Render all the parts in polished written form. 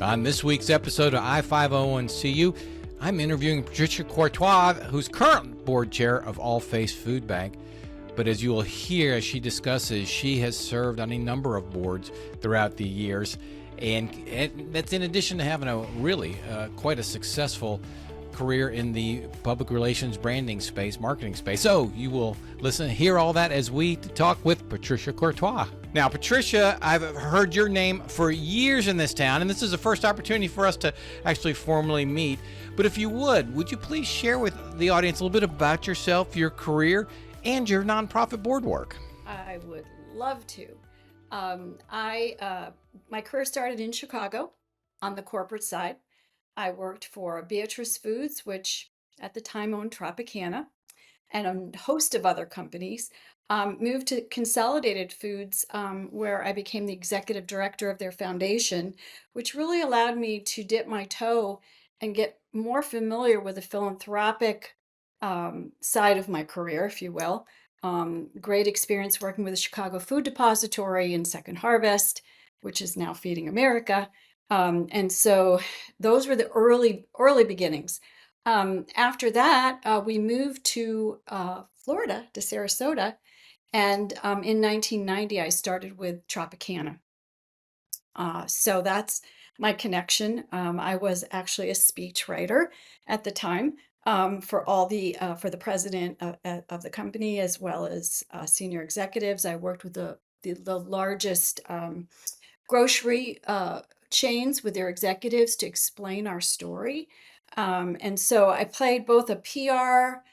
On this week's episode of I-501CU, I'm interviewing Patricia Courtois, who's current board chair of All Face Food Bank. But as you will hear as she discusses, she has served on a number of boards throughout the years. And that's in addition to having a really quite a successful career in the public relations branding space, marketing space. So you will listen, hear all that as we talk with Patricia Courtois. Now, Patricia, I've heard your name for years in this town, and this is the first opportunity for us to actually formally meet. But if you would you please share with the audience a little bit about yourself, your career, and your nonprofit board work? I would love to. My career started in Chicago on the corporate side. I worked for Beatrice Foods, which at the time owned Tropicana, and a host of other companies. Moved to Consolidated Foods, where I became the executive director of their foundation, which really allowed me to dip my toe and get more familiar with the philanthropic side of my career, if you will. Great experience working with the Chicago Food Depository and Second Harvest, which is now Feeding America. And so those were the early beginnings. After that, we moved to Florida, to Sarasota. And in 1990, I started with Tropicana. So that's my connection. I was actually a speechwriter at the time for the president of the company, as well as senior executives. I worked with the largest grocery chains with their executives to explain our story. And so I played both a PR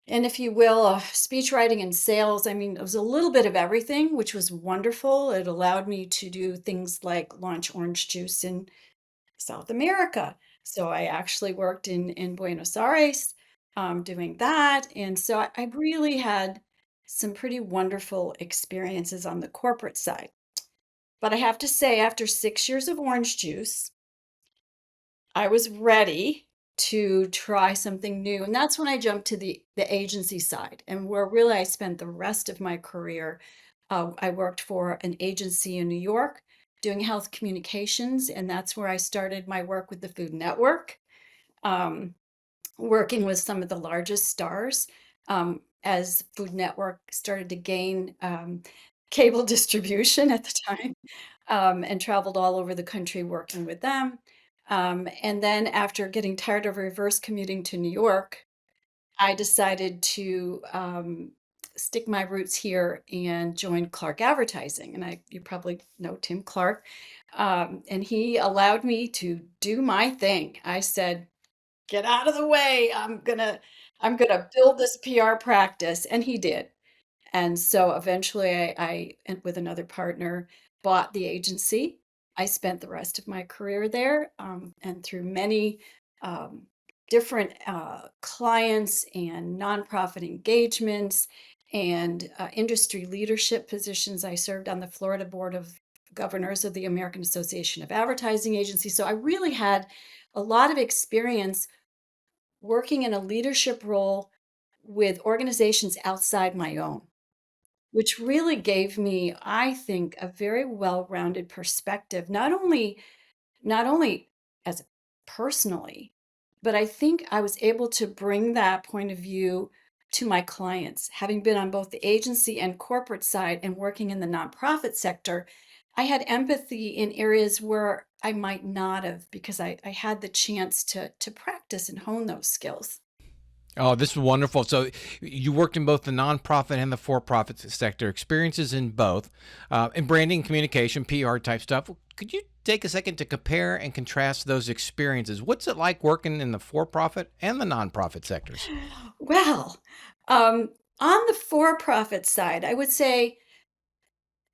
and, if you will, speech writing and sales. I mean, it was a little bit of everything, which was wonderful. It allowed me to do things like launch orange juice in South America. So I actually worked in Buenos Aires doing that. And so I really had some pretty wonderful experiences on the corporate side. But I have to say, after 6 years of orange juice, I was ready to try something new. And that's when I jumped to the agency side, and where really I spent the rest of my career. I worked for an agency in New York doing health communications, and that's where I started my work with the Food Network, um, working with some of the largest stars as Food Network started to gain cable distribution at the time, and traveled all over the country working with them. And then after getting tired of reverse commuting to New York, I decided to stick my roots here and join Clark Advertising. And you probably know Tim Clark. And he allowed me to do my thing. I said, "Get out of the way. I'm gonna build this PR practice." And he did. And so eventually and with another partner, bought the agency. I spent the rest of my career there, and through many um, different clients and nonprofit engagements and industry leadership positions. I served on the Florida Board of Governors of the American Association of Advertising Agencies. So I really had a lot of experience working in a leadership role with organizations outside my own, which really gave me, I think, a very well-rounded perspective, not only as personally, but I think I was able to bring that point of view to my clients. Having been on both the agency and corporate side and working in the nonprofit sector, I had empathy in areas where I might not have, because I had the chance to practice and hone those skills. Oh, this is wonderful. So you worked in both the nonprofit and the for-profit sector, experiences in both, in branding, communication, PR type stuff. Could you take a second to compare and contrast those experiences? What's it like working in the for-profit and the nonprofit sectors? Well, on the for-profit side, I would say,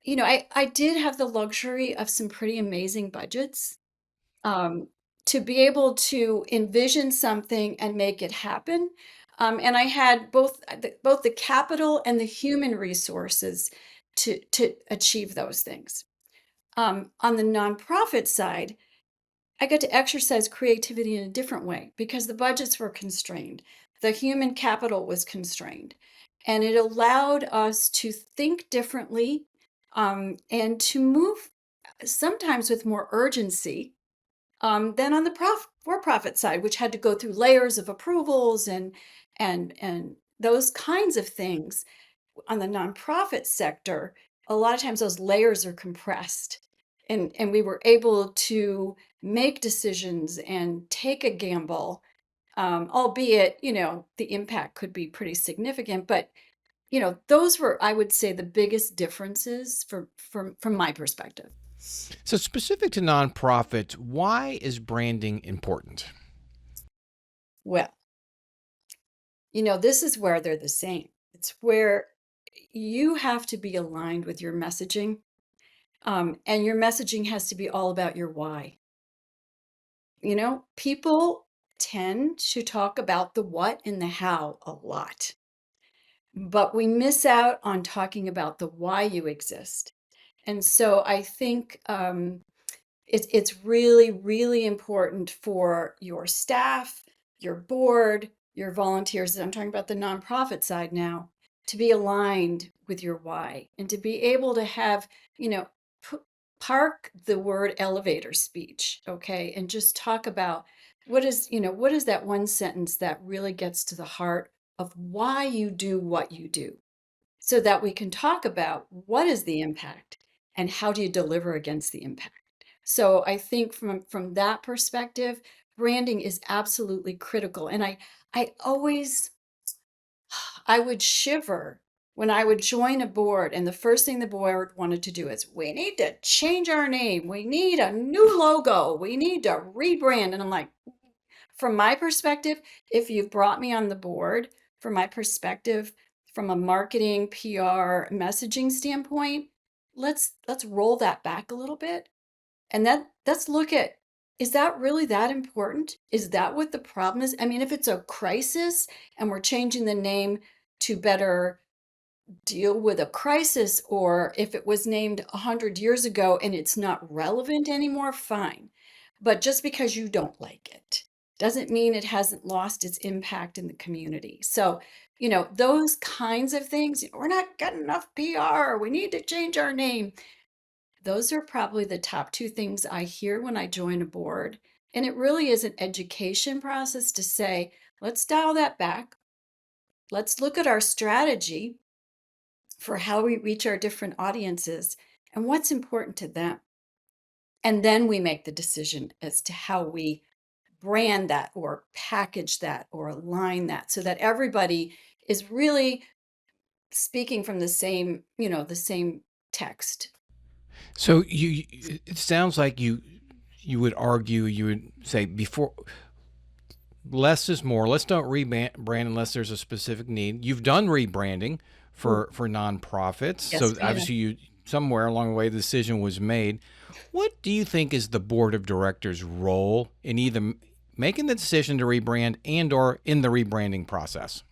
I did have the luxury of some pretty amazing budgets, um, to be able to envision something and make it happen. And I had both the capital and the human resources to achieve those things. On the nonprofit side, I got to exercise creativity in a different way because the budgets were constrained. The human capital was constrained. And it allowed us to think differently, and to move sometimes with more urgency. than on the for-profit side, which had to go through layers of approvals and those kinds of things. On the nonprofit sector, a lot of times those layers are compressed, and we were able to make decisions and take a gamble, albeit, the impact could be pretty significant. But, those were, I would say, the biggest differences from my perspective. So, specific to nonprofits, why is branding important? Well, this is where they're the same. It's where you have to be aligned with your messaging, and your messaging has to be all about your why. People tend to talk about the what and the how a lot, but we miss out on talking about the why you exist. And so I think it's really, really important for your staff, your board, your volunteers. I'm talking about the nonprofit side now, to be aligned with your why and to be able to have, you know, pu- park the word elevator speech, okay, and just talk about what is that one sentence that really gets to the heart of why you do what you do, so that we can talk about what is the impact and how do you deliver against the impact. So I think from that perspective, branding is absolutely critical. And I always I would shiver when I would join a board and the first thing the board wanted to do is, we need to change our name. We need a new logo. We need to rebrand. And I'm like, from my perspective, if you've brought me on the board, from my perspective, from a marketing, PR, messaging standpoint, let's roll that back a little bit. And let's look at, is that really that important? Is that what the problem is? I mean, if it's a crisis and we're changing the name to better deal with a crisis, or if it was named 100 years ago and it's not relevant anymore, fine. But just because you don't like it doesn't mean it hasn't lost its impact in the community. So, those kinds of things, we're not getting enough PR, we need to change our name. Those are probably the top two things I hear when I join a board. And it really is an education process to say, let's dial that back. Let's look at our strategy for how we reach our different audiences and what's important to them. And then we make the decision as to how we brand that or package that or align that so that everybody is really speaking from the same text. So, it sounds like you would argue, you would say before less is more. Let's don't rebrand unless there's a specific need. You've done rebranding Mm. for nonprofits, Yes, so we have. obviously you somewhere along the way the decision was made. What do you think is the board of directors' role in either making the decision to rebrand and or in the rebranding process?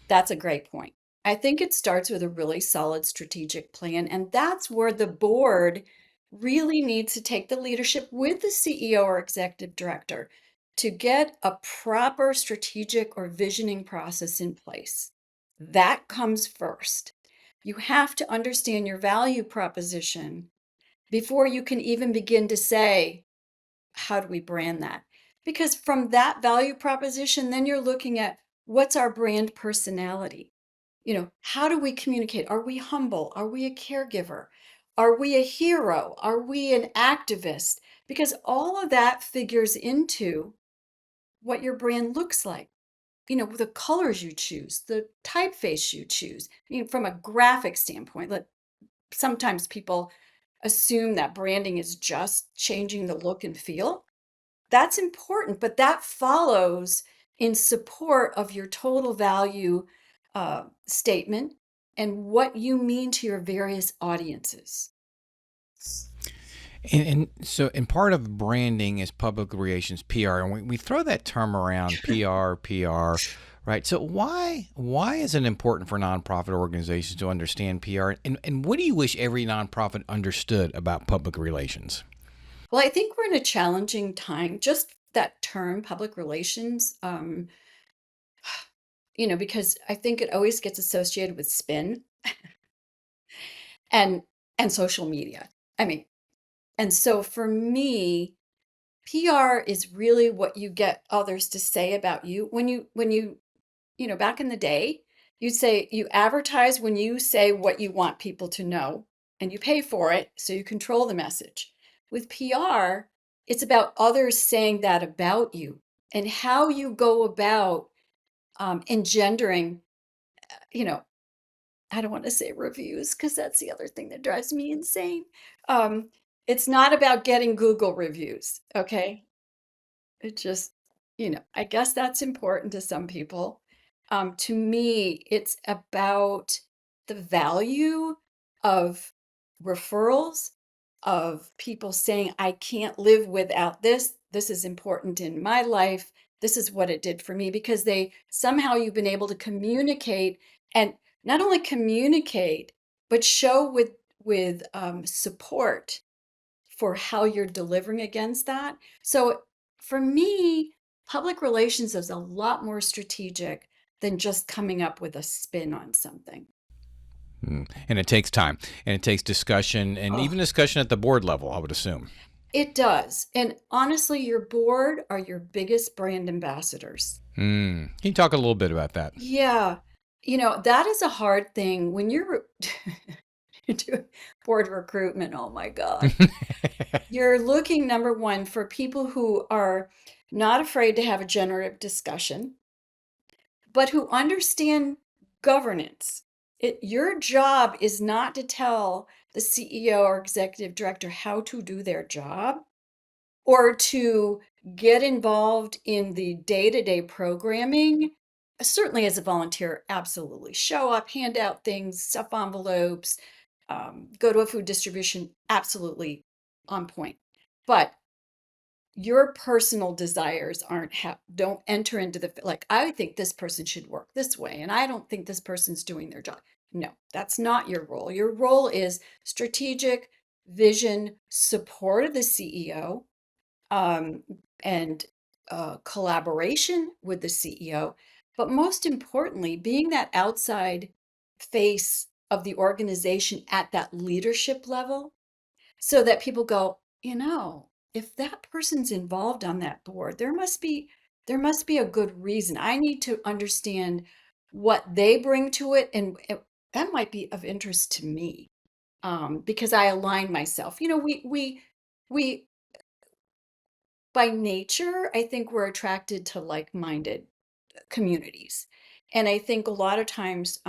That's a great point. I think it starts with a really solid strategic plan, and that's where the board really needs to take the leadership with the CEO or executive director to get a proper strategic or visioning process in place. That comes first. You have to understand your value proposition before you can even begin to say, how do we brand that? Because from that value proposition, then you're looking at, what's our brand personality? How do we communicate? Are we humble? Are we a caregiver? Are we a hero? Are we an activist? Because all of that figures into what your brand looks like. The colors you choose, the typeface you choose. From a graphic standpoint, sometimes people assume that branding is just changing the look and feel. That's important, but that follows in support of your total value statement and what you mean to your various audiences. And so, and part of branding is public relations, PR, and we throw that term around, PR, right? So why is it important for nonprofit organizations to understand PR, and what do you wish every nonprofit understood about public relations? Well, I think we're in a challenging time. Just that term, public relations, because I think it always gets associated with spin and social media. I mean, and so for me, PR is really what you get others to say about you. Back in the day, you'd say you advertise when you say what you want people to know and you pay for it, so you control the message. With PR, it's about others saying that about you and how you go about engendering, you know, I don't want to say reviews because that's the other thing that drives me insane. Um, it's not about getting Google reviews, okay? It just, I guess that's important to some people. To me, it's about the value of referrals, of people saying, I can't live without this. This is important in my life. This is what it did for me because somehow you've been able to communicate and not only communicate, but show with support for how you're delivering against that. So for me, public relations is a lot more strategic than just coming up with a spin on something. And it takes time, and it takes discussion, and Oh, even discussion at the board level, I would assume. it does. And honestly, your board are your biggest brand ambassadors. Can you talk a little bit about that? Yeah. That is a hard thing when you're doing board recruitment. Oh my God. You're looking, number one, for people who are not afraid to have a generative discussion, but who understand governance. Your job is not to tell the CEO or executive director how to do their job or to get involved in the day-to-day programming. Certainly, as a volunteer, absolutely. Show up, hand out things, stuff envelopes, go to a food distribution, absolutely on point. But your personal desires don't enter into like, I think this person should work this way and I don't think this person's doing their job. No, that's not your role. Your role is strategic vision, support of the CEO, um, and collaboration with the CEO, but most importantly, being that outside face of the organization at that leadership level so that people go, if that person's involved on that board, there must be a good reason. I need to understand what they bring to it, and that might be of interest to me, because I align myself. We by nature, I think we're attracted to like-minded communities, and I think a lot of times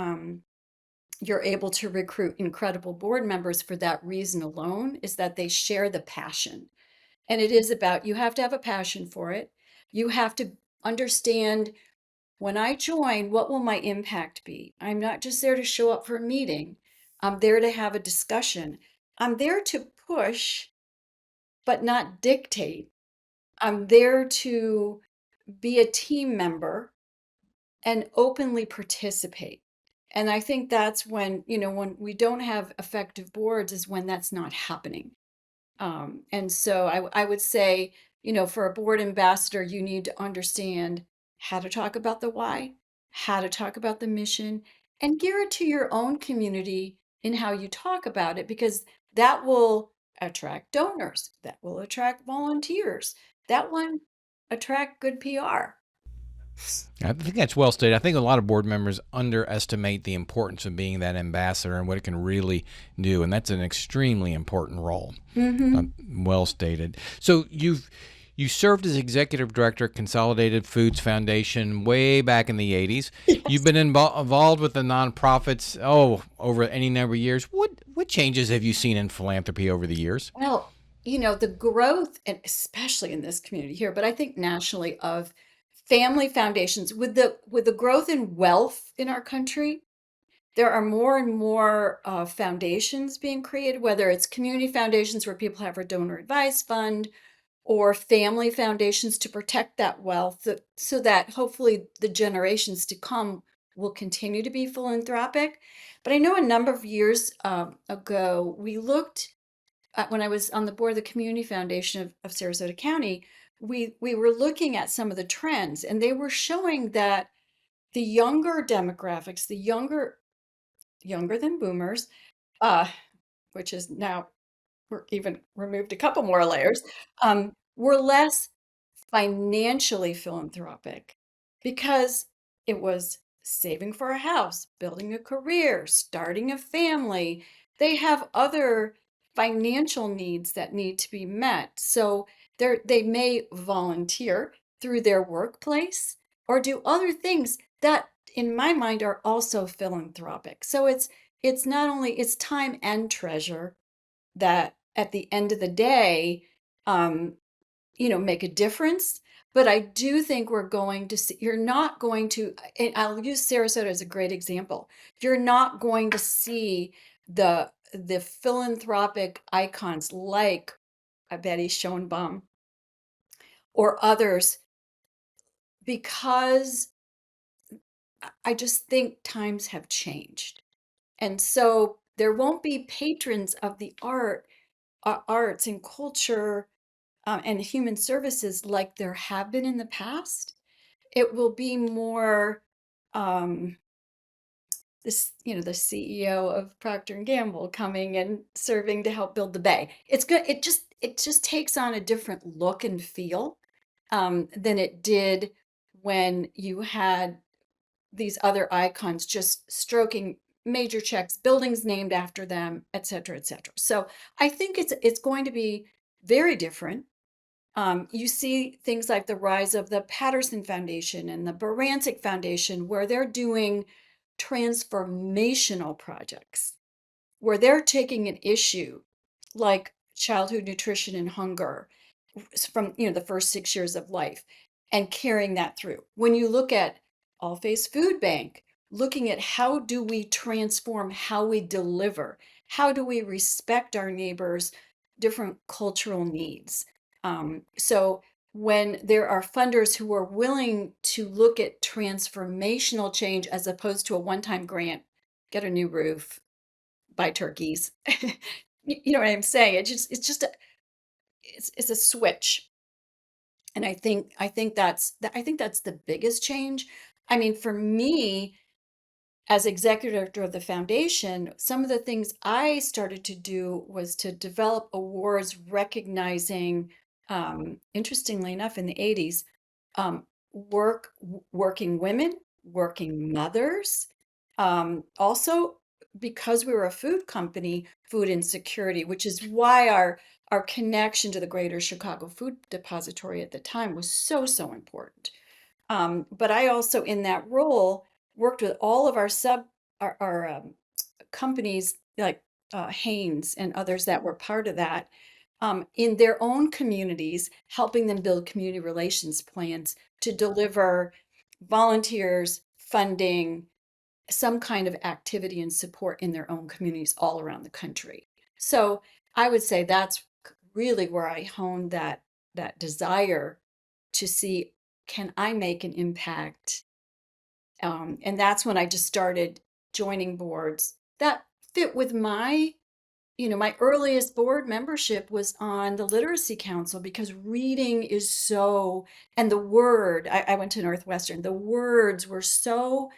you're able to recruit incredible board members for that reason alone, is that they share the passion. And it is about, you have to have a passion for it. You have to understand, when I join, what will my impact be? I'm not just there to show up for a meeting. I'm there to have a discussion. I'm there to push, but not dictate. I'm there to be a team member and openly participate. And I think that's when we don't have effective boards, is when that's not happening. And so I would say, for a board ambassador, you need to understand how to talk about the why, how to talk about the mission, and gear it to your own community in how you talk about it, because that will attract donors, that will attract volunteers, that one attract good PR. I think that's well stated. I think a lot of board members underestimate the importance of being that ambassador and what it can really do, and that's an extremely important role. Mm-hmm. Well stated. So you served as executive director at Consolidated Foods Foundation way back in the 80s. You've Yes. been involved with the nonprofits over any number of years. What changes have you seen in philanthropy over the years? Well, the growth, and especially in this community here, but I think nationally, of family foundations, with the growth in wealth in our country, there are more and more foundations being created, whether it's community foundations where people have a donor advised fund, or family foundations to protect that wealth, so that hopefully the generations to come will continue to be philanthropic. But I know a number of years ago, we looked when I was on the board of the Community Foundation of Sarasota County, we were looking at some of the trends, and they were showing that the younger demographics, the younger than boomers, uh, which is now, we're even removed a couple more layers, were less financially philanthropic because it was saving for a house, building a career, starting a family. They have other financial needs that need to be met. So they may volunteer through their workplace or do other things that in my mind are also philanthropic. So it's not only it's time and treasure that at the end of the day um, make a difference. But I do think we're going to see, you're not going to, and I'll use Sarasota as a great example. You're not going to see the philanthropic icons like a Betty Schoenbaum or others because I just think times have changed. And so there won't be patrons of the arts and culture and human services like there have been in the past. It will be more um, the CEO of Procter and Gamble coming and serving to help build the bay. It's good. It just takes on a different look and feel than it did when you had these other icons just stroking major checks, buildings named after them, et cetera, et cetera. So I think it's going to be very different. You see things like the rise of the Patterson Foundation and the Barancik Foundation, where they're doing transformational projects, where they're taking an issue like childhood nutrition and hunger from the first 6 years of life and carrying that through. When you look at All Face Food Bank, looking at how do we transform how we deliver, how do we respect our neighbors' different cultural needs. So when there are funders who are willing to look at transformational change as opposed to a one-time grant, get a new roof, buy turkeys. You know what I'm saying? It's a switch. And I think that's the biggest change. I mean, for me, as executive director of the foundation, some of the things I started to do was to develop awards recognizing, interestingly enough, in the 80s, um, working women, working mothers. Also, because we were a food company, food insecurity, which is why our connection to the Greater Chicago Food Depository at the time was so important. But I also, in that role, worked with all of our companies like Hanes and others that were part of that in their own communities, helping them build community relations plans to deliver volunteers, funding, some kind of activity and support in their own communities all around the country. So I would say that's really where I honed that desire to see, can I make an impact? And that's when I just started joining boards that fit with my earliest board membership was on the Literacy Council because reading is so, and the word, I went to Northwestern, the words were so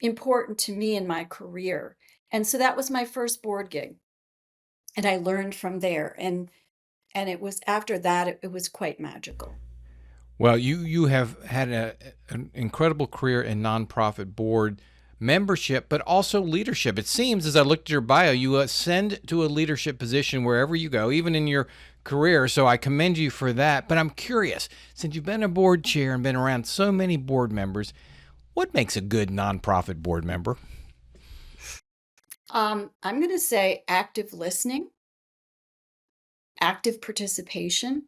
important to me in my career. And so that was my first board gig. And I learned from there. And it was after that, it was quite magical. Well, you have had an incredible career in nonprofit board membership, but also leadership. It seems, as I looked at your bio, you ascend to a leadership position wherever you go, even in your career. So I commend you for that. But I'm curious, since you've been a board chair and been around so many board members, what makes a good nonprofit board member? I'm going to say active listening, active participation,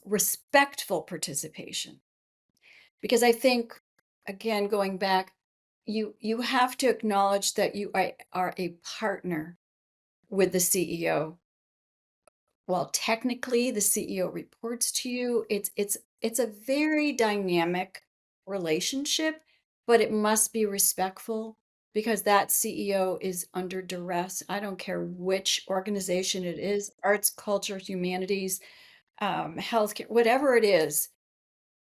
respectful participation. Because I think, again, going back, you have to acknowledge that you are a partner with the CEO. Well, technically, the CEO reports to you. It's a very dynamic relationship, but it must be respectful because that CEO is under duress. I don't care which organization it is, arts, culture, humanities, healthcare, whatever it is,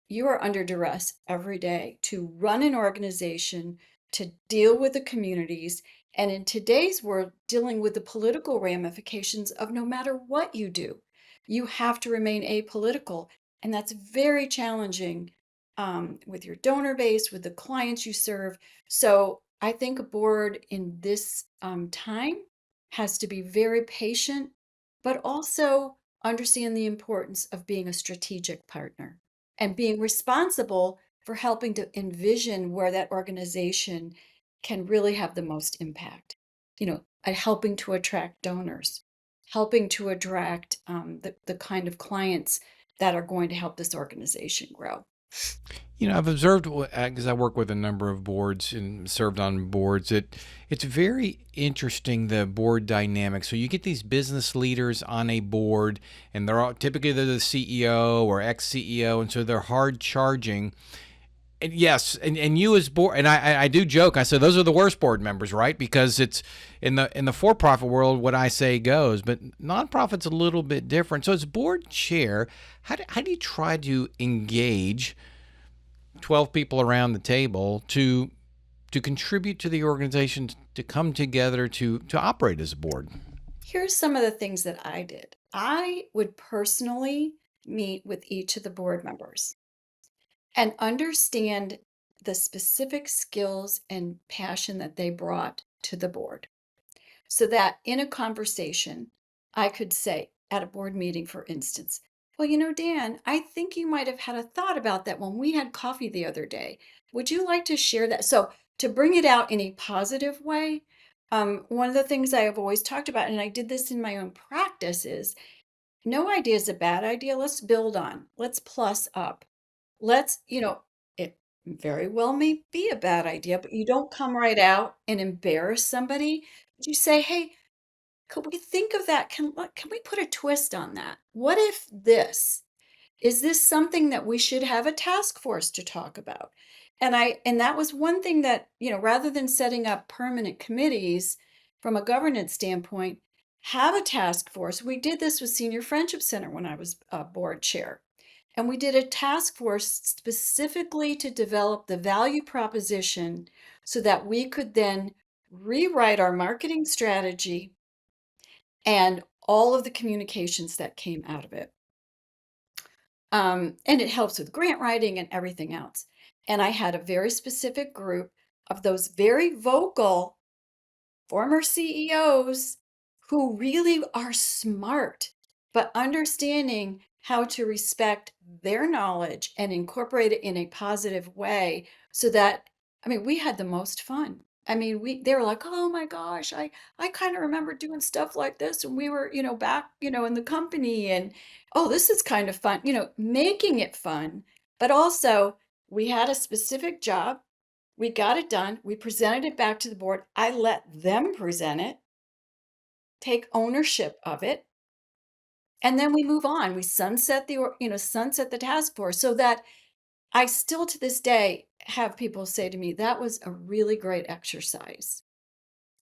you are under duress every day to run an organization, to deal with the communities, and in today's world, dealing with the political ramifications of no matter what you do. You have to remain apolitical, and that's very challenging with your donor base, with the clients you serve. So I think a board in this time has to be very patient, but also understand the importance of being a strategic partner and being responsible for helping to envision where that organization can really have the most impact. At helping to attract donors, helping to attract the kind of clients that are going to help this organization grow. I've observed because I work with a number of boards and served on boards. It's very interesting, the board dynamic. So you get these business leaders on a board, and they're the CEO or ex CEO, and so they're hard charging. And yes, and you as board, and I do joke. I said those are the worst board members, right? Because it's in the for profit world, what I say goes, but nonprofit's a little bit different. So as board chair, how do you try to engage 12 people around the table to contribute to the organization, to come together to operate as a board? Here's some of the things that I did. I would personally meet with each of the board members and understand the specific skills and passion that they brought to the board. So that in a conversation, I could say at a board meeting, for instance, well, Dan, I think you might have had a thought about that when we had coffee the other day. Would you like to share that? So, to bring it out in a positive way, one of the things I have always talked about, and I did this in my own practice, is no idea is a bad idea. Let's build on, let's plus up. It very well may be a bad idea, but you don't come right out and embarrass somebody. But you say, hey, could we think of that? Can we put a twist on that? What if this? Is this something that we should have a task force to talk about? And that was one thing that, rather than setting up permanent committees from a governance standpoint, have a task force. We did this with Senior Friendship Center when I was board chair. And we did a task force specifically to develop the value proposition so that we could then rewrite our marketing strategy and all of the communications that came out of it. And it helps with grant writing and everything else. And I had a very specific group of those very vocal former CEOs who really are smart, but understanding how to respect their knowledge and incorporate it in a positive way so that, we had the most fun. They were like, oh my gosh, I kind of remember doing stuff like this when we were, back, in the company. And oh, this is kind of fun, making it fun. But also, we had a specific job, we got it done. We presented it back to the board. I let them present it, take ownership of it, and then we move on. We sunset the task force so that I still to this day have people say to me, that was a really great exercise.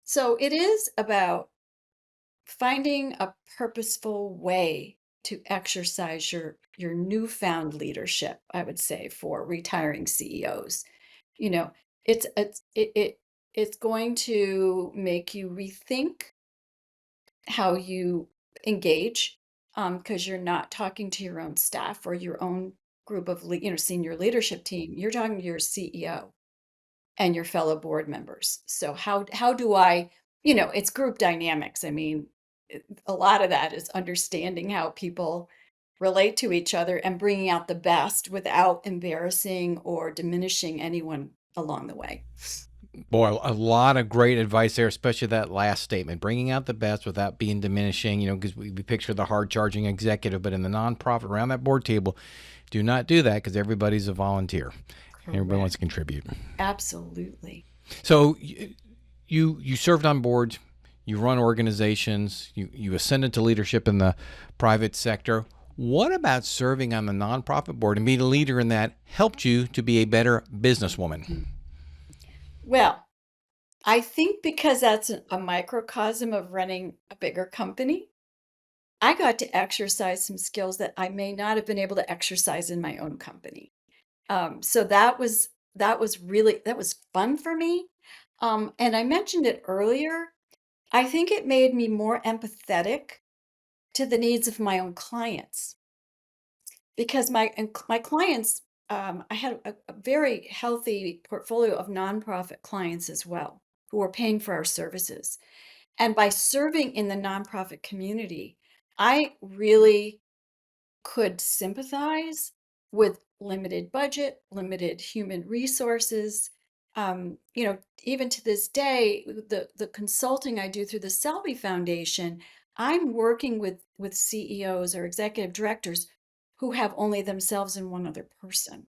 So it is about finding a purposeful way to exercise your newfound leadership, I would say, for retiring CEOs. You know, it's going to make you rethink how you engage, because you're not talking to your own staff or your own group of senior leadership team. You're talking to your CEO and your fellow board members. So how do I, it's group dynamics. A lot of that is understanding how people relate to each other and bringing out the best without embarrassing or diminishing anyone along the way. Boy, a lot of great advice there, especially that last statement, bringing out the best without being diminishing, because we picture the hard charging executive, but in the nonprofit around that board table, do not do that because everybody's a volunteer and everybody wants to contribute. Absolutely. So you served on boards, you run organizations, you ascended to leadership in the private sector. What about serving on the nonprofit board and being a leader in that helped you to be a better businesswoman? Well, I think because that's a microcosm of running a bigger company, I got to exercise some skills that I may not have been able to exercise in my own company. So that was fun for me. And I mentioned it earlier. I think it made me more empathetic to the needs of my own clients because my clients, I had a very healthy portfolio of nonprofit clients as well who were paying for our services. And by serving in the nonprofit community, I really could sympathize with limited budget, limited human resources. Even to this day, the consulting I do through the Selby Foundation, I'm working with CEOs or executive directors who have only themselves and one other person.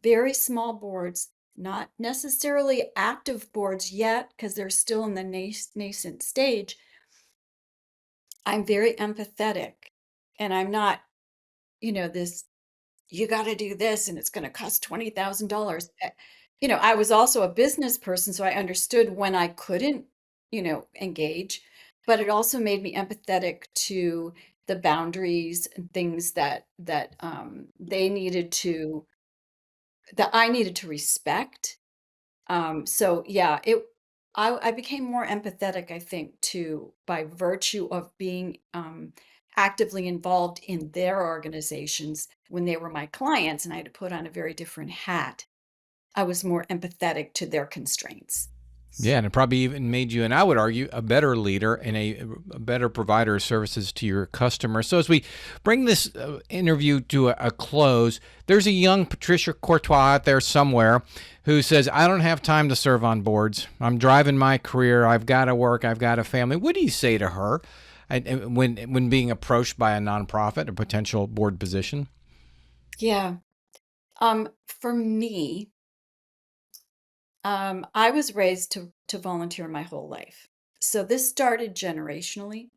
Very small boards, not necessarily active boards yet, because they're still in the nascent stage. I'm very empathetic, and I'm not, this you got to do this and it's going to cost $20,000. I was also a business person, so I understood when I couldn't, engage, but it also made me empathetic to the boundaries and things they needed to, that I needed to respect. So yeah, I became more empathetic, I think, too, by virtue of being actively involved in their organizations when they were my clients, and I had to put on a very different hat. I was more empathetic to their constraints. Yeah, and it probably even made you, and I would argue, a better leader and a better provider of services to your customers. So as we bring this interview to a close, there's a young Patricia Courtois out there somewhere who says, I don't have time to serve on boards. I'm driving my career. I've got to work. I've got a family. What do you say to her when being approached by a nonprofit or potential board position? Yeah. For me, I was raised to volunteer my whole life. So this started generationally.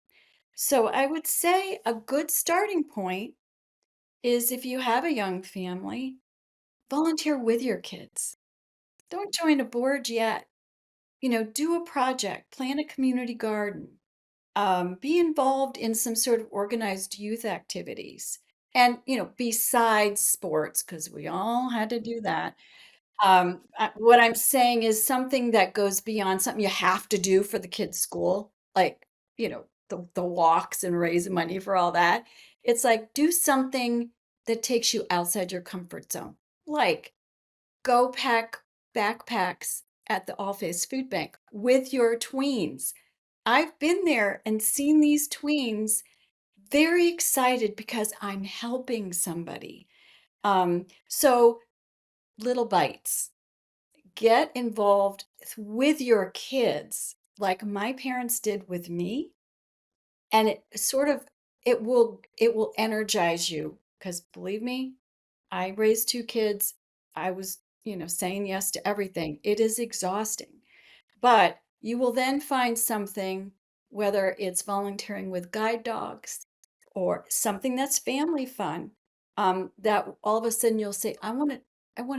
So I would say a good starting point is if you have a young family, volunteer with your kids. Don't join a board yet. Do a project, plant a community garden, be involved in some sort of organized youth activities. And, besides sports, because we all had to do that. What I'm saying is something that goes beyond something you have to do for the kids' school, like, the walks and raise money for all that. It's like do something that takes you outside your comfort zone, like go pack backpacks at the All Face Food Bank with your tweens. I've been there and seen these tweens very excited because I'm helping somebody. So little bites. Get involved with your kids like my parents did with me, and it will energize you because believe me, I raised two kids. I was, saying yes to everything. It is exhausting. But you will then find something, whether it's volunteering with guide dogs or something that's family fun, that all of a sudden you'll say, I want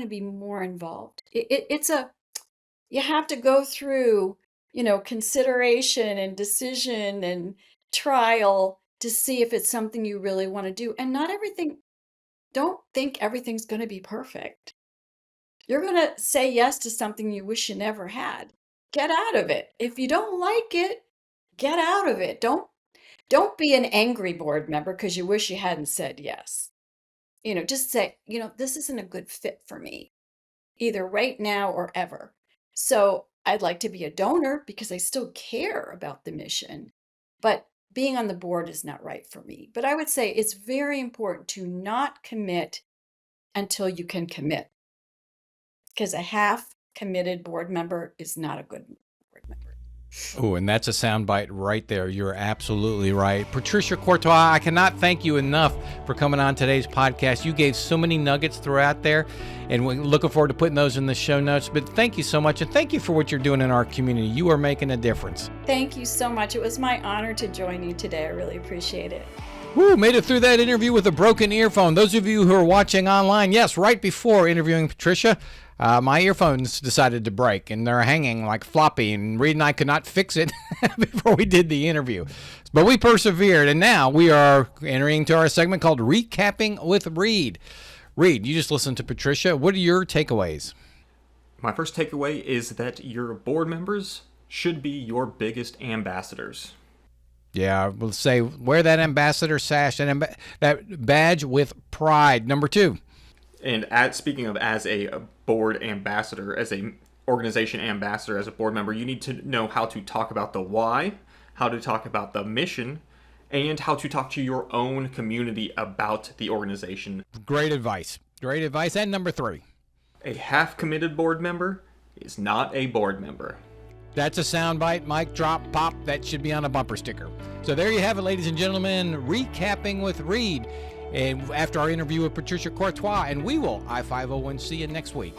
to be more involved. You have to go through, consideration and decision and trial to see if it's something you really want to do. And not everything, don't think everything's going to be perfect. You're going to say yes to something you wish you never had. Get out of it. If you don't like it, get out of it. Don't be an angry board member because you wish you hadn't said yes. Just say, this isn't a good fit for me, either right now or ever. So I'd like to be a donor because I still care about the mission, but being on the board is not right for me. But I would say it's very important to not commit until you can commit, because a half committed board member is not a good board member. Oh, and that's a soundbite right there. You're absolutely right. Patricia Courtois, I cannot thank you enough for coming on today's podcast. You gave so many nuggets throughout there, and we're looking forward to putting those in the show notes. But thank you so much, and thank you for what you're doing in our community. You are making a difference. Thank you so much. It was my honor to join you today. I really appreciate it. Woo, made it through that interview with a broken earphone. Those of you who are watching online, yes, right before interviewing Patricia, my earphones decided to break, and they're hanging like floppy, and Reed and I could not fix it before we did the interview. But we persevered, and now we are entering into our segment called Recapping with Reed. Reed, you just listened to Patricia. What are your takeaways? My first takeaway is that your board members should be your biggest ambassadors. Yeah, we'll say wear that ambassador sash and that badge with pride. Number 2. And speaking of as a board ambassador, as a organization ambassador, as a board member, you need to know how to talk about the why, how to talk about the mission, and how to talk to your own community about the organization. Great advice. Great advice. And number 3. A half-committed board member is not a board member. That's a soundbite, mic drop, pop. That should be on a bumper sticker. So there you have it, ladies and gentlemen. Recapping with Reed. And after our interview with Patricia Courtois, and we will I-501 see you next week.